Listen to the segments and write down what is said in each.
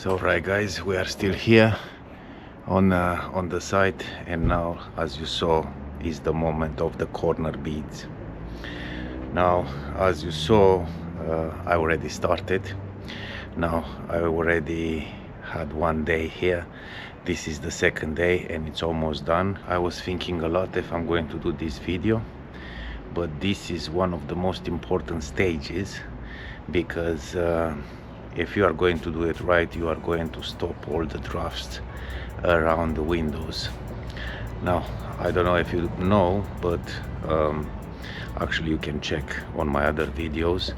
So right guys, we are still here on the site, and now as you saw is the moment of the corner beads. Now as you saw, I already started. Now I already had one day here. This is the second day and it's almost done. I was thinking a lot if I'm going to do this video, but this is one of the most important stages, because if you are going to do it right, you are going to stop all the drafts around the windows. Now I don't know if you know, but actually you can check on my other videos.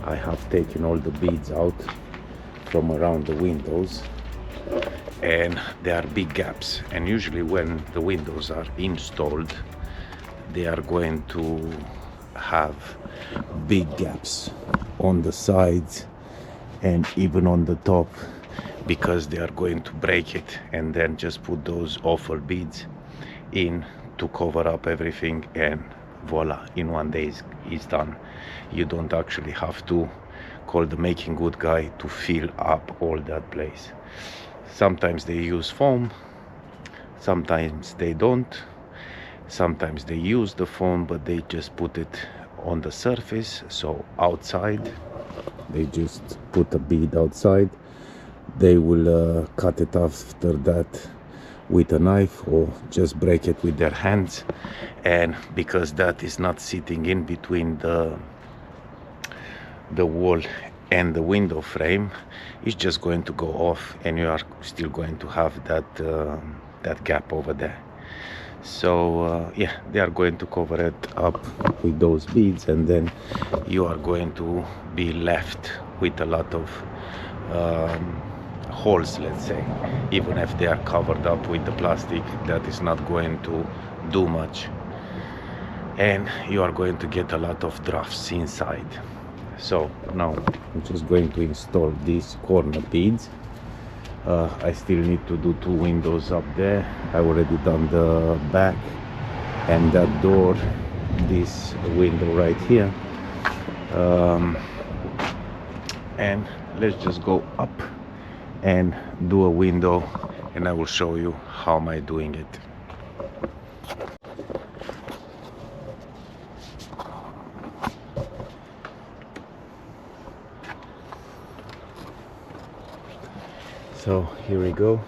I have taken all the beads out from around the windows, and there are big gaps, and usually when the windows are installed they are going to have big gaps on the sides and even on the top, because they are going to break it and then just put those awful beads in to cover up everything, and voila, in one day is done. You don't actually have to call the making good guy to fill up all that place. Sometimes they use foam, sometimes they don't. Sometimes they use the foam, but they just put it on the surface, so outside they just put a bead outside. They will cut it after that with a knife or just break it with their hands, and because that is not sitting in between the wall and the window frame, it's just going to go off and you are still going to have that gap over there. So yeah, they are going to cover it up with those beads, and then you are going to be left with a lot of holes, let's say. Even if they are covered up with the plastic, that is not going to do much, and you are going to get a lot of drafts inside. So now I'm just going to install these corner beads. I still need to do two windows up there. I already done the back and that door, this window right here, and let's just go up and do a window, and I will show you how am I doing it. So here we go.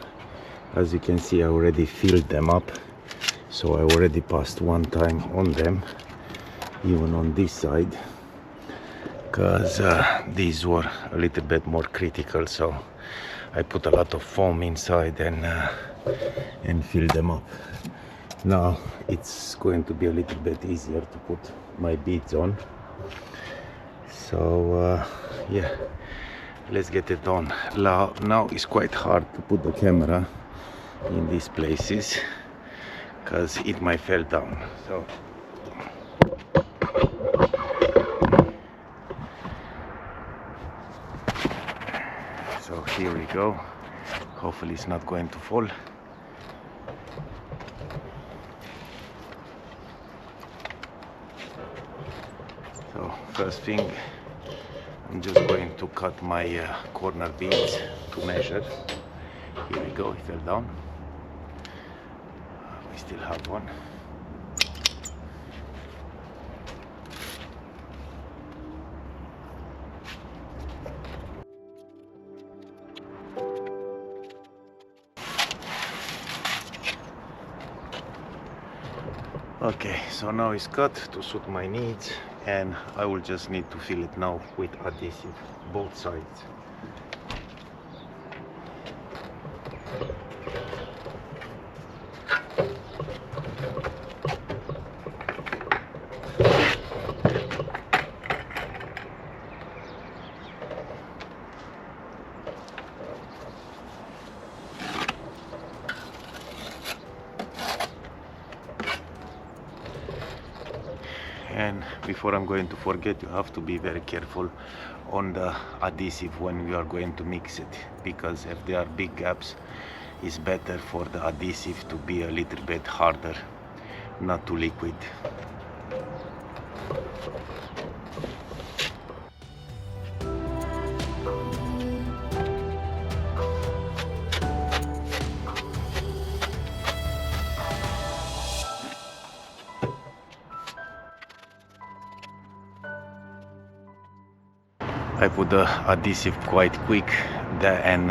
As you can see, I already filled them up, so I already passed one time on them, even on this side, because these were a little bit more critical, so I put a lot of foam inside and filled them up. Now it's going to be a little bit easier to put my beads on, so yeah, let's get it on. Now it's quite hard to put the camera in these places because it might fall down. So here we go. Hopefully it's not going to fall. So first thing, I'm just going to cut my corner beads to measure. Here we go, it fell down. We still have one. Okay, so now it's cut to suit my needs, and I will just need to fill it now with adhesive, both sides. And before I'm going to forget, you have to be very careful on the adhesive when you are going to mix it, because if there are big gaps, it's better for the adhesive to be a little bit harder, not too liquid. I put the adhesive quite quick and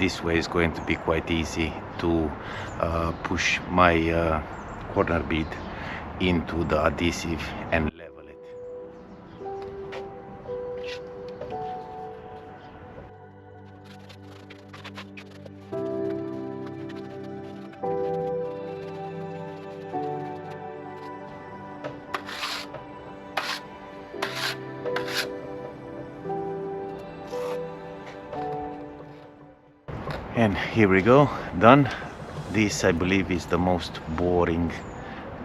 this way is going to be quite easy to push my corner bead into the adhesive and level it. And here we go, done. This, I believe, is the most boring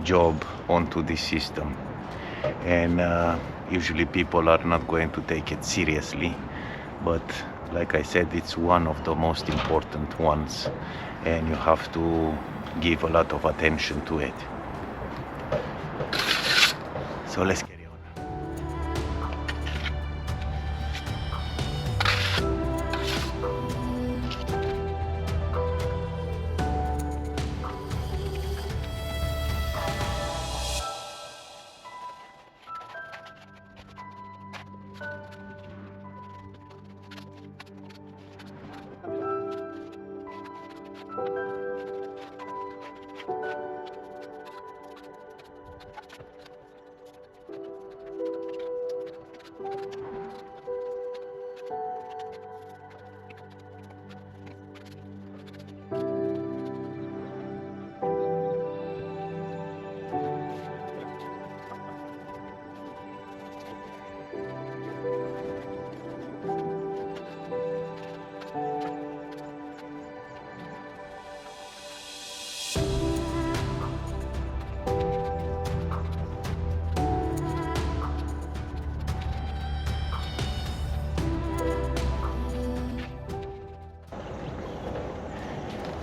job onto this system, and usually people are not going to take it seriously, but like I said, it's one of the most important ones, and you have to give a lot of attention to it. So let's carry on.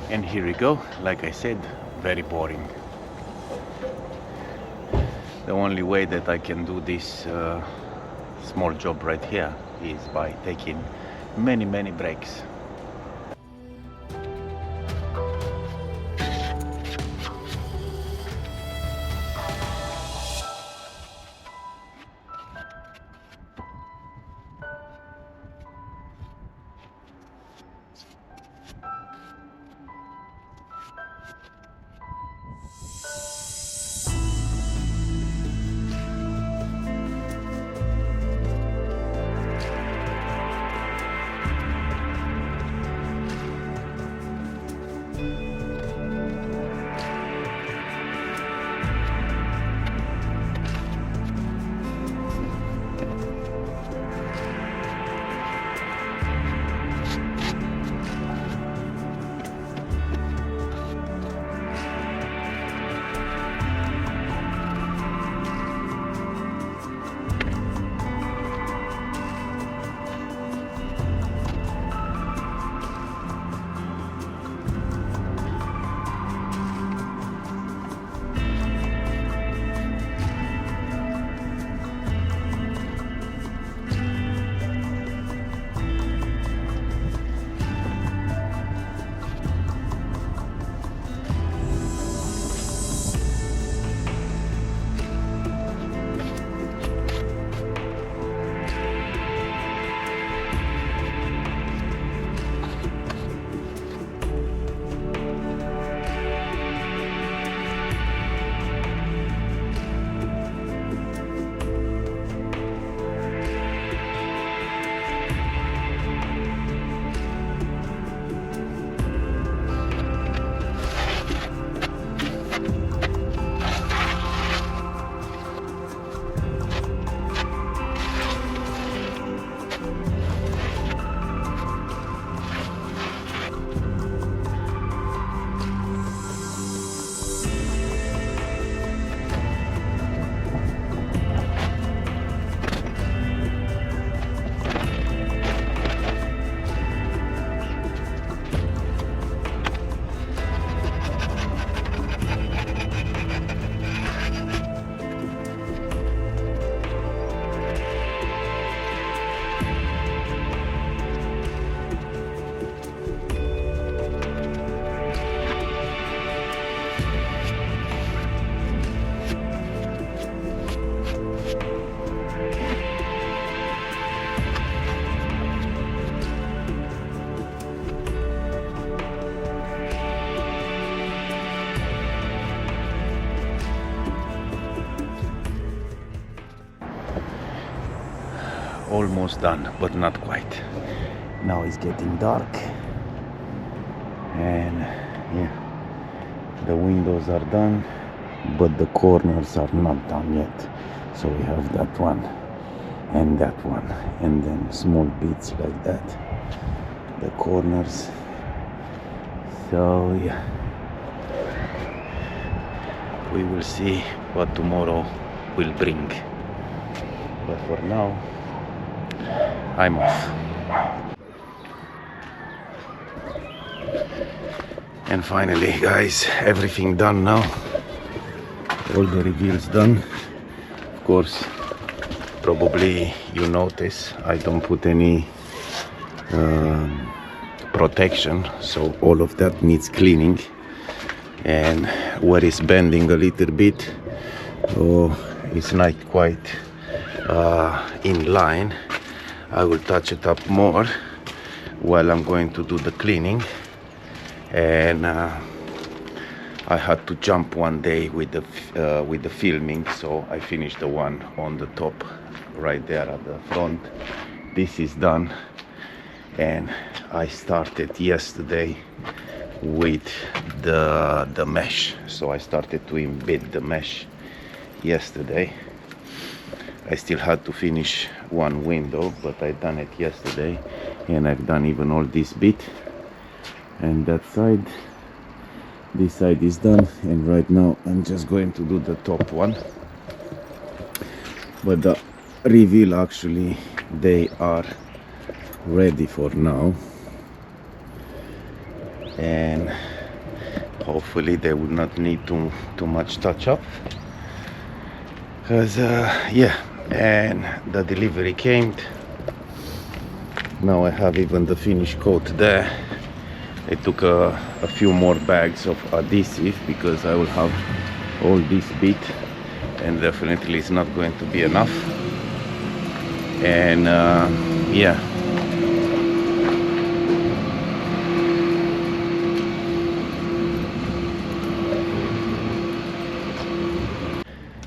And here we go, like I said, very boring. The only way that I can do this small job right here is by taking many breaks. almost done, but not quite. Now it's getting dark, and yeah, the windows are done, but the corners are not done yet. So we have that one and that one, and then small bits like that, the corners. So yeah, we will see what tomorrow will bring, but for now I'm off. And finally, guys, everything done now, all the reveals done. Of course, probably you notice I don't put any protection, so all of that needs cleaning. And where it's bending a little bit, it's not quite in line, I will touch it up more while I'm going to do the cleaning. And I had to jump one day with the filming, so I finished the one on the top right there at the front. This is done, and I started yesterday with the mesh. So I started to embed the mesh yesterday. I still had to finish one window, but I done it yesterday, and I've done even all this bit. And that side, this side is done, and right now I'm just going to do the top one. But the reveal, actually, they are ready for now, and hopefully they will not need too much touch up, because yeah. And the delivery came. Now I have even the finished coat there. I took a few more bags of adhesive, because I will have all this bit, and definitely it's not going to be enough. And yeah,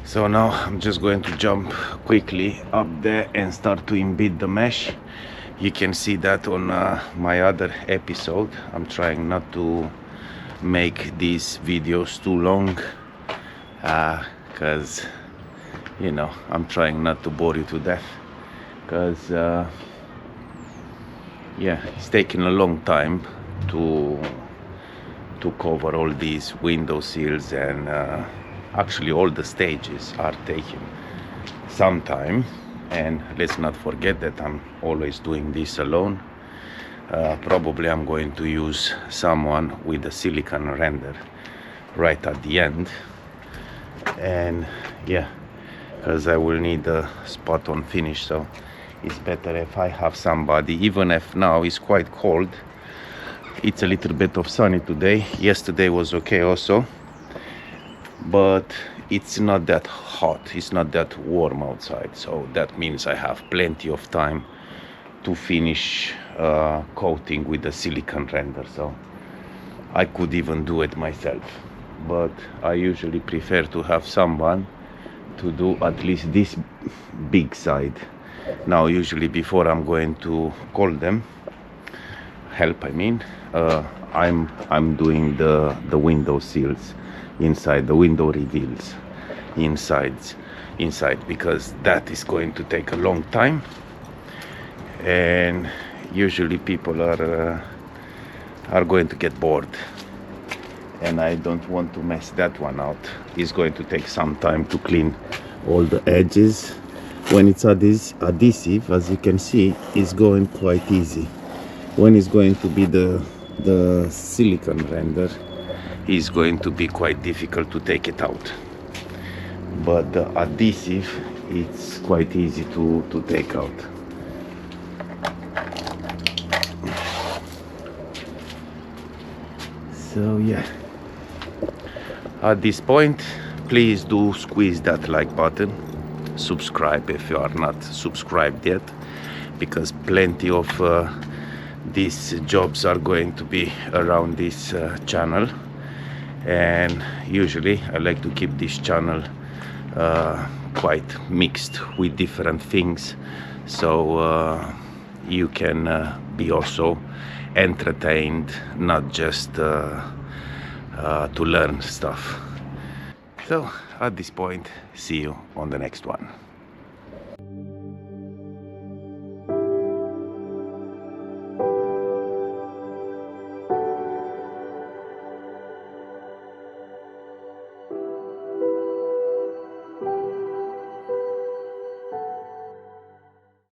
so now I'm just going to jump quickly up there and start to embed the mesh. You can see that on my other episode. I'm trying not to make these videos too long, because you know, I'm trying not to bore you to death, because yeah, it's taking a long time to cover all these window sills, and actually all the stages are taking some time. And let's not forget that I'm always doing this alone. Probably I'm going to use someone with a silicone render right at the end. And yeah, because I will need a spot on finish, so it's better if I have somebody, even if now it's quite cold. It's a little bit of sunny today. Yesterday was okay also, but it's not that hot, it's not that warm outside, so that means I have plenty of time to finish coating with the silicone render. So I could even do it myself, but I usually prefer to have someone to do at least this big side. Now usually before I'm going to call them help, I mean, I'm doing the window sills inside, the window reveals inside, because that is going to take a long time, and usually people are going to get bored, and I don't want to mess that one out. It's going to take some time to clean all the edges. When it's adhesive, as you can see, it's going quite easy. When it's going to be the silicone render, is going to be quite difficult to take it out. But the adhesive, it's quite easy to take out. So yeah, at this point, please do squeeze that like button, subscribe if you are not subscribed yet, because plenty of these jobs are going to be around this channel. And usually I like to keep this channel quite mixed with different things, so you can be also entertained, not just to learn stuff. So at this point, see you on the next one.